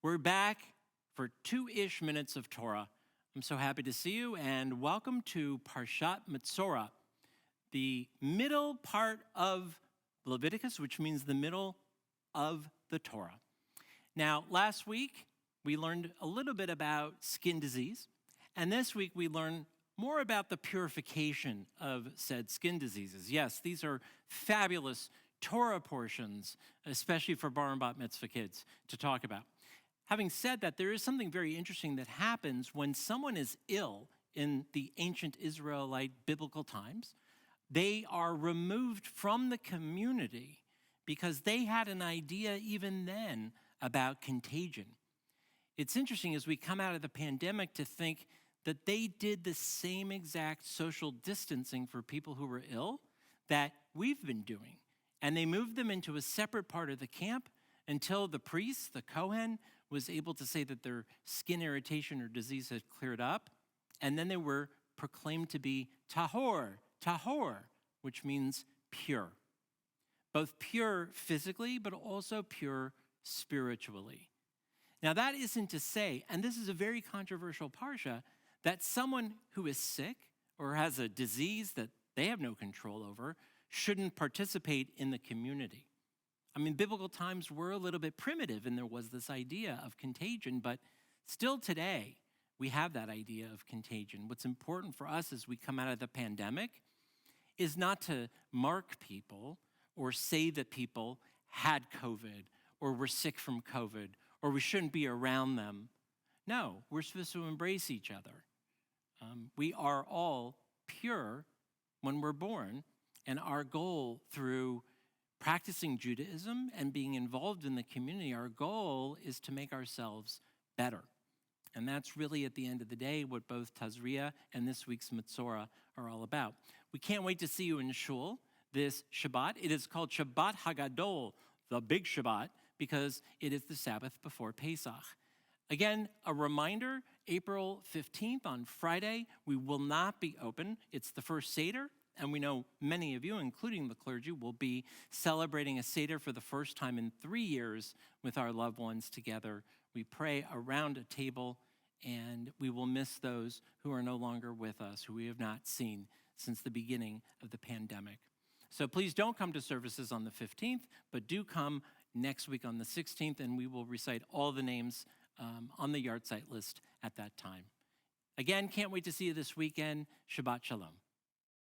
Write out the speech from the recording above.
We're back for 2-ish minutes of Torah. I'm so happy to see you, and welcome to Parshat Metzorah, the middle part of Leviticus, which means the middle of the Torah. Now, last week, we learned a little bit about skin disease, and this week we learn more about the purification of said skin diseases. Yes, these are fabulous Torah portions, especially for bar and bat mitzvah kids to talk about. Having said that, there is something very interesting that happens when someone is ill in the ancient Israelite biblical times. They are removed from the community because they had an idea even then about contagion. It's interesting as we come out of the pandemic to think that they did the same exact social distancing for people who were ill that we've been doing. And they moved them into a separate part of the camp until the priest, the Kohen, was able to say that their skin irritation or disease had cleared up. And then they were proclaimed to be tahor, which means pure. Both pure physically, but also pure spiritually. Now that isn't to say, and this is a very controversial parsha, that someone who is sick or has a disease that they have no control over shouldn't participate in the community. I mean, biblical times were a little bit primitive, and there was this idea of contagion, but still today, we have that idea of contagion. What's important for us as we come out of the pandemic is not to mark people or say that people had COVID or were sick from COVID or we shouldn't be around them. No, we're supposed to embrace each other. We are all pure when we're born, and our goal through practicing Judaism and being involved in the community, our goal is to make ourselves better. And that's really, at the end of the day, what both Tazria and this week's Metzorah are all about. We can't wait to see you in Shul this Shabbat. It is called Shabbat Hagadol, the big Shabbat, because it is the Sabbath before Pesach. Again, a reminder, April 15th on Friday, we will not be open. It's the first Seder. And we know many of you, including the clergy, will be celebrating a Seder for the first time in 3 years with our loved ones together. We pray around a table, and we will miss those who are no longer with us, who we have not seen since the beginning of the pandemic. So please don't come to services on the 15th, but do come next week on the 16th, and we will recite all the names on the yard site list at that time. Again, can't wait to see you this weekend. Shabbat Shalom.